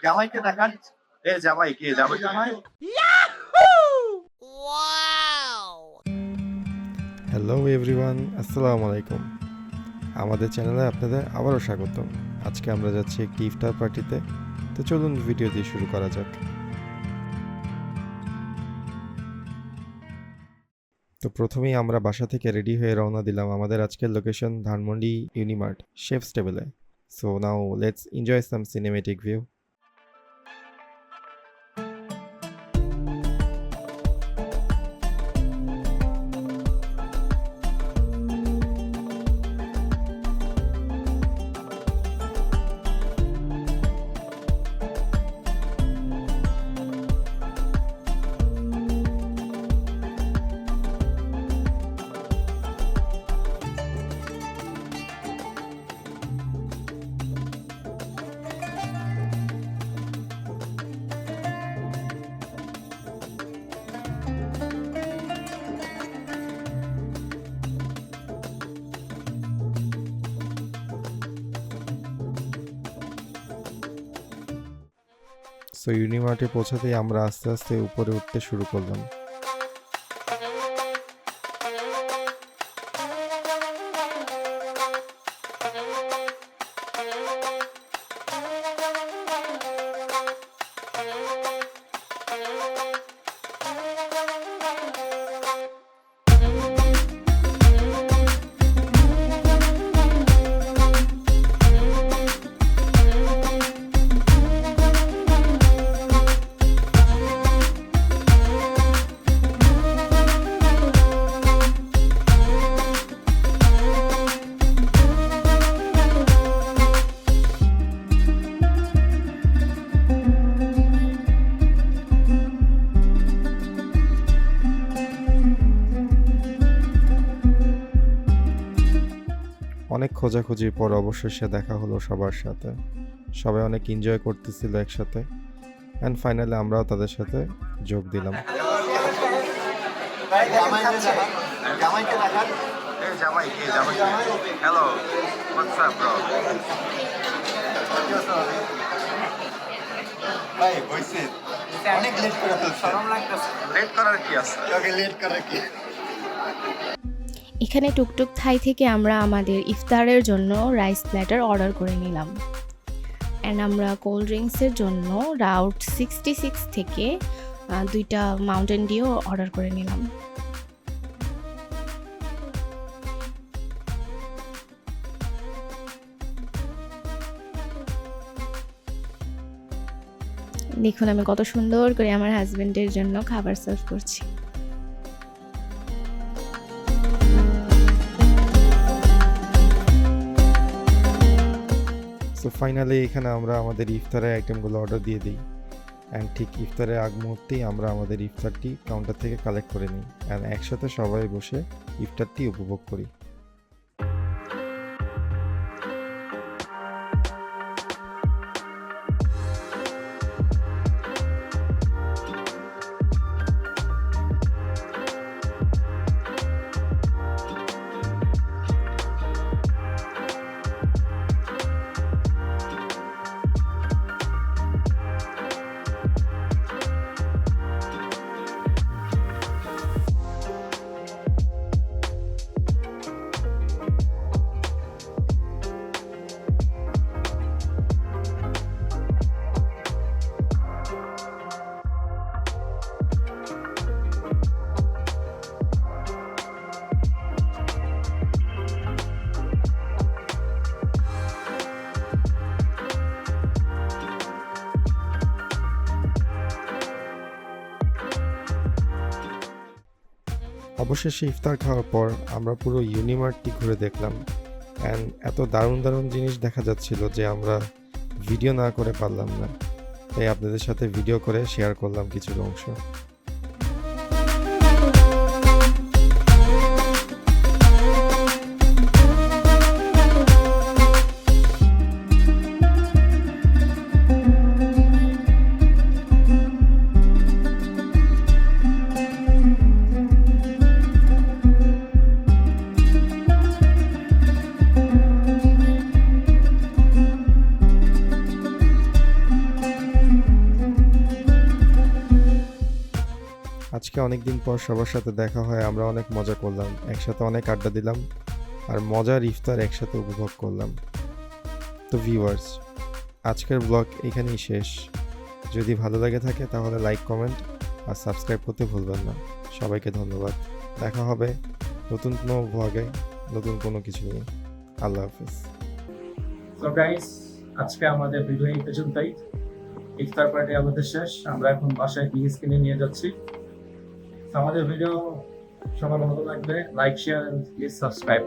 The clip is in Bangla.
জামাইকে দেখান। জামাই কে? জামাই। হ্যালো এভরিওয়ান, আসসালামু আলাইকুম। আমাদের চ্যানেলে আপনাদের আবারও স্বাগতম। আজকে আমরা যাচ্ছি একটি ইফতার পার্টিতে, তো চলুন ভিডিও দিয়ে শুরু করা যাক। তো প্রথমেই আমরা বাসা থেকে রেডি হয়ে রওনা দিলাম আমাদের আজকের লোকেশন ধানমন্ডি ইউনিমার্ট শেফস টেবিলে। So now let's enjoy some cinematic view. So ইউনিমার্টে পৌঁছাতেই আমরা আস্তে আস্তে উপরে উঠতে শুরু করলাম। অনেক খোঁজাখুঁজির পর অবশেষে দেখা হলো সবার সাথে। সবাই অনেক এনজয় করতেছিল একসাথে, অ্যান্ড ফাইনালি আমরাও তাদের সাথে যোগ দিলাম। জামাইকে দেখান। জামাই কে? Hello, what's up bro? ভাই বইছে অনেক লেট করে ফেলছে। শরম লাগতেছে। লেট করার কি আছে? তোকে লেট করার কি? এখানে টুকটুক থাই থেকে আমরা আমাদের ইফতারের জন্য রাইস প্ল্যাটার অর্ডার করে নিলাম, অ্যান্ড আমরা কোল্ড ড্রিঙ্কসের জন্য রাউট 66 থেকে 2টা মাউন্টেন ডিউ অর্ডার করে নিলাম। দেখুন আমি কত সুন্দর করে আমার হাজবেন্ডের জন্য খাবার সার্ভ করছি। সো ফাইনালি এখানে আমরা আমাদের ইফতারের আইটেমগুলো অর্ডার দিয়ে দিই, অ্যান্ড ঠিক ইফতারের আগ মুহূর্তেই আমরা আমাদের ইফতারটি কাউন্টার থেকে কালেক্ট করে নিই, অ্যান্ড একসাথে সবাই বসে ইফতারটি উপভোগ করি। অবশেষে ইফতার খাওয়ার পর আমরা পুরো ইউনিমার্টটি ঘুরে দেখলাম, অ্যান্ড এত দারুণ দারুণ জিনিস দেখা যাচ্ছিল যে আমরা ভিডিও না করে পারলাম না, তাই আপনাদের সাথে ভিডিও করে শেয়ার করলাম কিছু অংশ। আজকে অনেকদিন পর সবার সাথে দেখা হয়, আমরা অনেক মজা করলাম, একসাথে অনেক আড্ডা দিলাম আর মজার ইফতার একসাথে উপভোগ করলাম। তো ভিউয়ার্স, আজকের ব্লগ এখানেই শেষ। যদি ভালো লাগে থাকে তাহলে লাইক, কমেন্ট আর সাবস্ক্রাইব করতে ভুলবেন না। সবাইকে ধন্যবাদ। দেখা হবে নতুন কোনো ব্লগে, নতুন কোনো কিছু নিয়ে। আল্লাহ হাফিজ। সো গাইস, আজকে আমাদের ভিডিও এই পর্যন্তই। ইফতার পার্টি আমাদের শেষ, আমরা এখন বাসায় পিস কিনে নিয়ে যাচ্ছি। তো আমাদের ভিডিও সবার ভালো লাগবে, লাইক, শেয়ার, প্লিজ সাবস্ক্রাইব।